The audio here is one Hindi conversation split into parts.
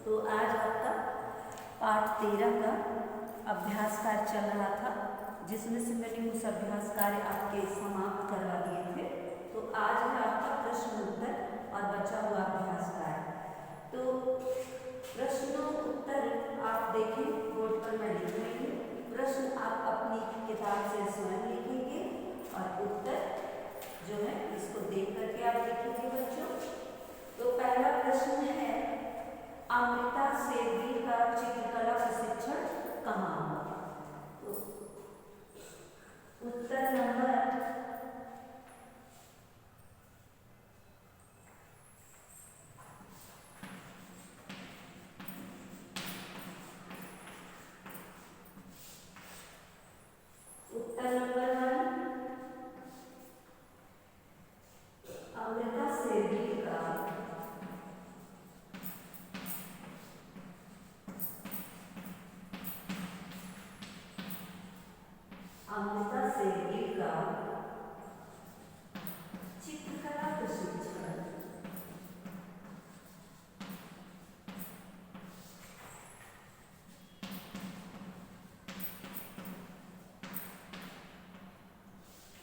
तो आज आपका पाठ 13 का अभ्यास कार्य चल रहा था, जिसमें से मैंने उस अभ्यास कार्य आपके समाप्त करवा दिए थे। तो आज है आपका प्रश्न उत्तर और बचा हुआ अभ्यास कार्य। तो प्रश्नों उत्तर आप देखें, बोर्ड पर मैं लिख रही हूँ। प्रश्न आप अपनी किताब से स्वयं लिखेंगे और उत्तर जो है इसको देख करके आप लिखेंगे बच्चों। तो पहला प्रश्न है, अमृता शेरगिल का चित्रकला प्रशिक्षण कहाँ हुआ? तो उत्तर नंबर उत्तर नंबर 1, अमृता शेरगिल का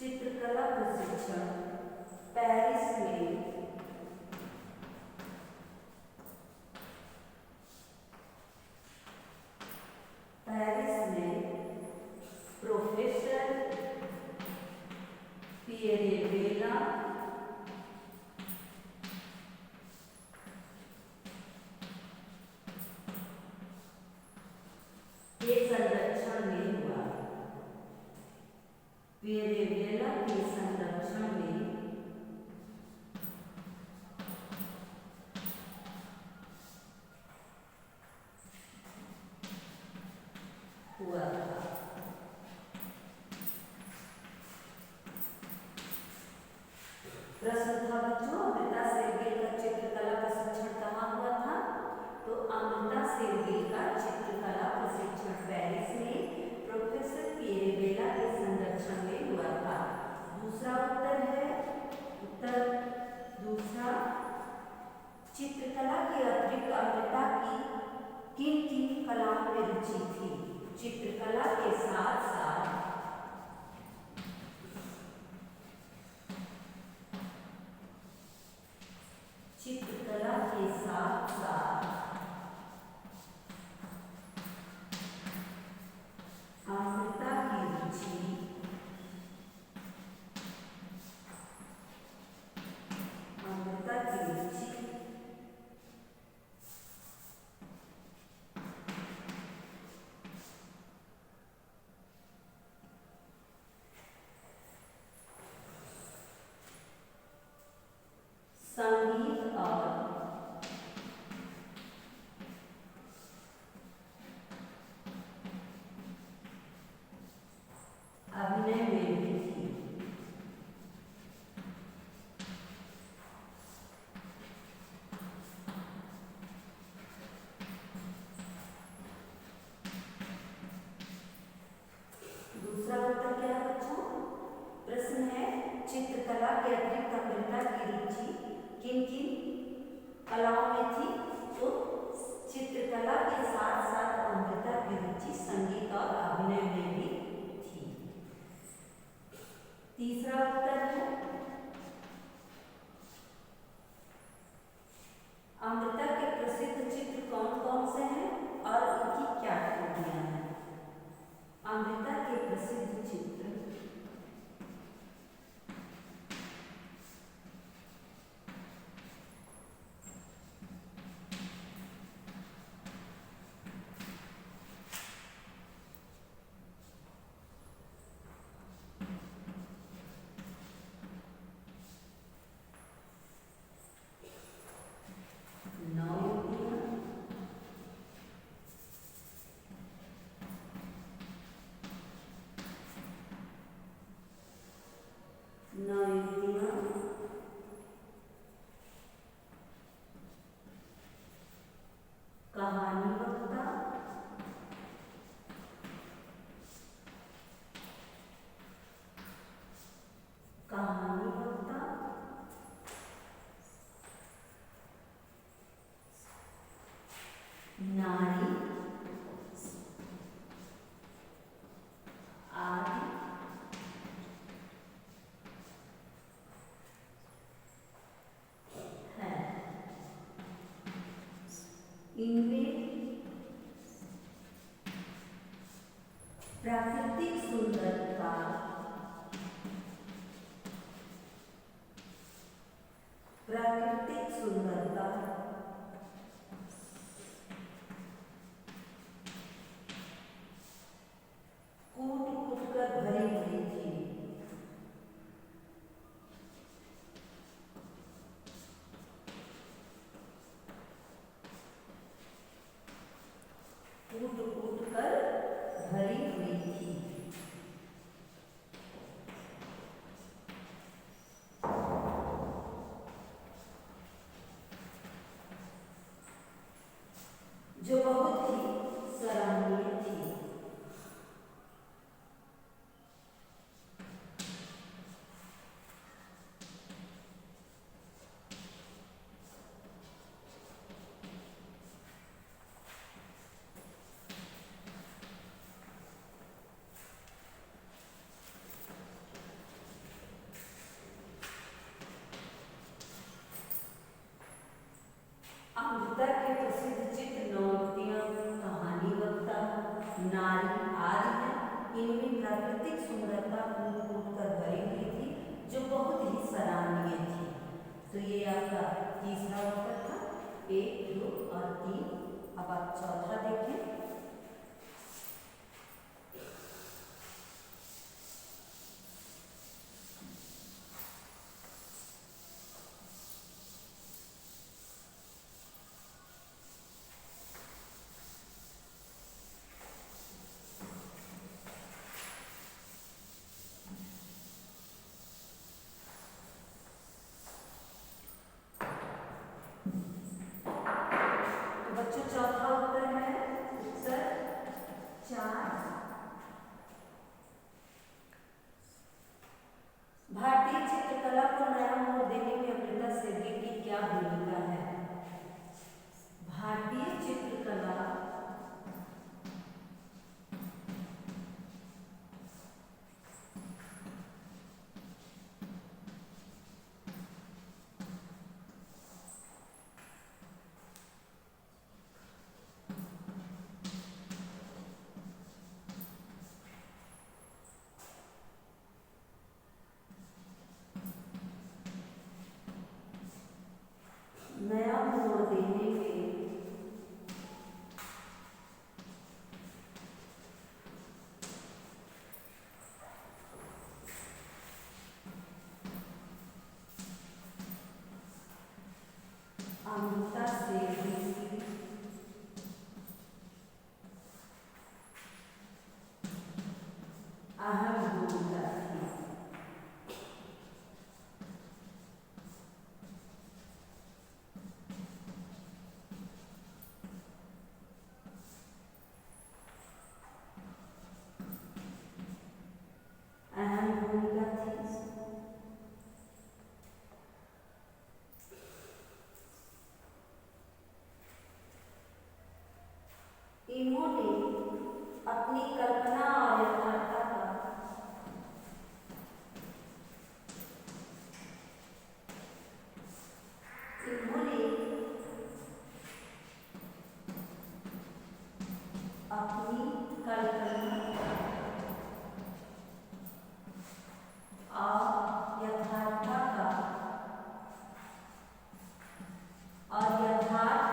चित्रकला प्रशिक्षण पेरिस में प्रोफेसर पिएरे बेला के संरक्षण में हुआ। पिएरे बेला के संरक्षण में हुआ था। प्रश्न था बच्चों, अमृता शेरगिल का चित्रकला प्रशिक्षण कहाँ हुआ था? तो अमृता शेरगिल का चित्रकला प्रशिक्षण पेरिस में प्रोफेसर पिएरे बेला के संरक्षण में हुआ था। दूसरा उत्तर है, उत्तर दूसरा, चित्रकला के अतिरिक्त अमृता की किन किन कलाओं में रुचि थी? चित्रकला के साथ साथ अमृता की रुचि संगीत और अभिनय में भी थी। दूसरा उत्तर क्या है बच्चों? प्रश्न है, चित्रकला के अतिरिक्त अमृता की रुचि किन किन कलाओं में थी? तो चित्रकला के साथ साथ अमृता की रुचि संगीत और अभिनय में भी थी। तीसरा उत्तर है, अमृता के प्रसिद्ध चित्र कौन कौन से हैं और उनकी क्या खूबियां हैं? अमृता के प्रसिद्ध चित्र नारी आदि है। इनमें प्राकृतिक सुंदरता कूट कूट कर भरी हुई थी। कूट कूट कर भरी हुई थी। जो बहुत ही सराहनीय थी। अमृता के प्रसिद्ध चित्र नौवतियाँ, कहानी वक्ता, नारी आदि हैं। इनमें प्राकृतिक सुंदरता कूट कूट कर भरी हुई थी, जो बहुत ही सराहनीय थी। तो ये आपका तीसरा उत्तर था। 1, 2 और 3। अब आप चौथा देखें। बच्चों चौथा उत्तर है उत्तर 4। भारतीय चित्रकला को नया मोड़ देने में अमृता शेरगिल की क्या भूमिका है? भारतीय चित्रकला नया मोड़ देने में अमृता शेरगिल की अहम भूमिका थी। अहम भूमिका थी। इन्होंने अपनी कल्पना और यथार्थता का इन्होंने अपनी कल्पना और यथार्थता का और यथार्थ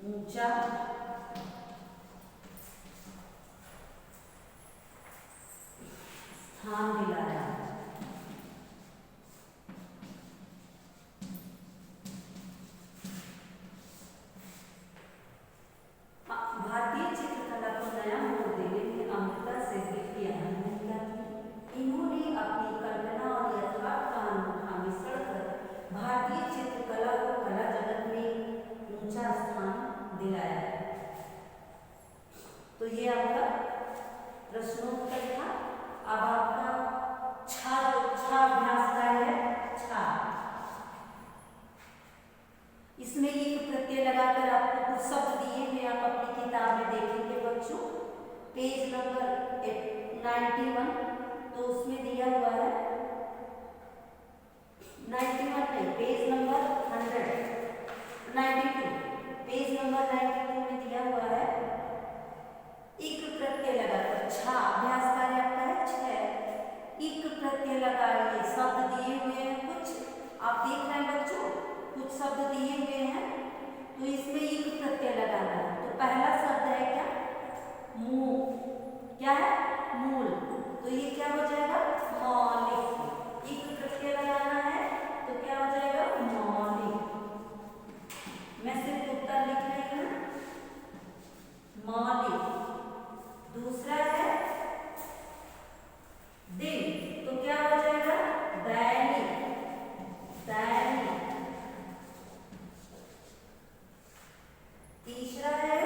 ऊंचा स्थान दिलाया। भारतीय चित्रकला को नया मोड़ देने में अमृता शेरगिल की अहम भूमिका थी। इन्होंने अपनी कल्पना और यथार्थ का अनूठा मिश्रण कर भारतीय चित्रकला को कला जगत में ऊंचा स्थान दिलाया। तो ये आपका प्रश्नोत्तर था। अब आपका छा अभ्यास का है छा। इसमें एक प्रत्यय लगाकर आपको कुछ शब्द दिए हुए आप अपनी किताब में देखेंगे बच्चों। पेज नंबर 91, तो उसमें दिया हुआ है 91 नहीं, पेज नंबर 92, पेज नंबर 92 में दिया हुआ है एक प्रत्यय लगाकर छा। अभ्यास कार्य आपका है 6। एक प्रत्यय लगाइए। शब्द दिए हुए हैं कुछ, आप देख रहे हैं बच्चों, कुछ शब्द दिए हुए हैं, तो इसमें एक प्रत्यय लगाना है। तो पहला शब्द है क्या? मूल। क्या है? मूल। तो ये क्या हो जाएगा? मौलिक। एक प्रत्यय लगाना है तो क्या हो जाएगा? मौलिक। मैं सिर्फ उत्तर लिख रही हूँ, मौलिक। दूसरा है दिन, तो क्या हो जाएगा? दैनिक। दैनिक। तीसरा है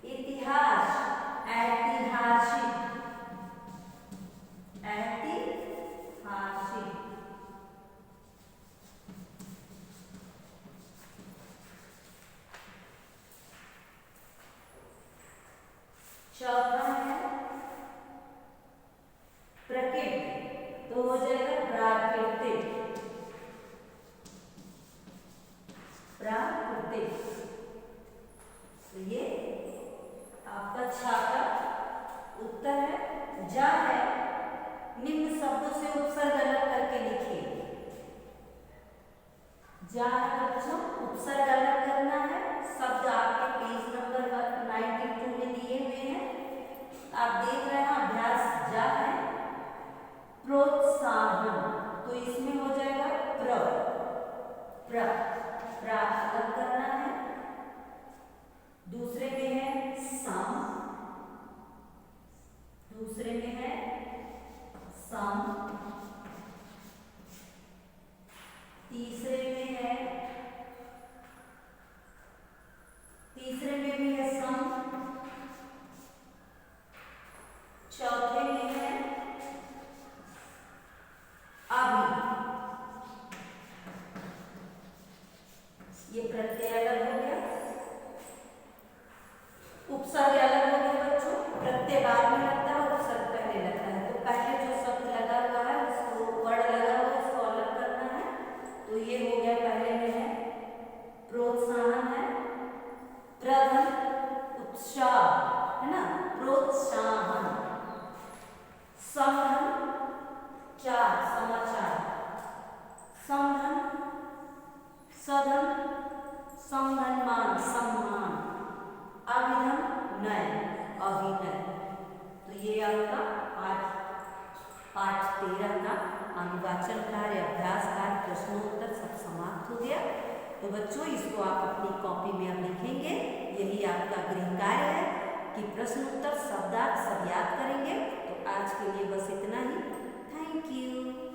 इतिहास, ऐतिहासिक। ऐतिहासिक। चौथा है प्रकृति, तो हो जाएगा प्राकृतिक। प्राकृतिक। तो ये आपका छा का उत्तर है। जा है निम्न शब्दों से उपसर्ग अलग करके लिखिए। जा है बच्चों, उपसर्ग अलग करना है। शब्द आपके पेज नंबर 92 में दिए हुए हैं, आप देख रहे हैं। अभ्यास जा है प्रोत्साहन, तो इसमें हो जाएगा प्राप्त अलग करना है। दूसरे में है सम, दूसरे में है सम। तीसरे में है, तीसरे में भी है सम। चौथे में है अभी। ये प्रत्यय अलग हो गया, उपसर्ग अलग हो गया बच्चों। प्रत्यय बाद में लगता है, उपसर्ग पहले लगता है। तो पहले जो शब्द लगा हुआ है उसको, वर्ड लगा हुआ है उसको अलग करना है। तो ये हो गया, पहले में है प्रोत्साहन है, प्रथम उत्साह है ना, प्रोत्साहन। समधन, चार समाचार। समधन, सधन, सम्मान, सम्मान। अभिधन, नय, अभिनय। तो ये आपका पाठ 13 का अनुवाचन कार्य, अभ्यास कार्य, प्रश्नोत्तर सब समाप्त हो गया। तो बच्चों इसको आप अपनी कॉपी में अब लिखेंगे। यही आपका गृह कार्य है कि प्रश्नोत्तर शब्दार्थ सब याद करेंगे। तो आज के लिए बस इतना ही। Thank you.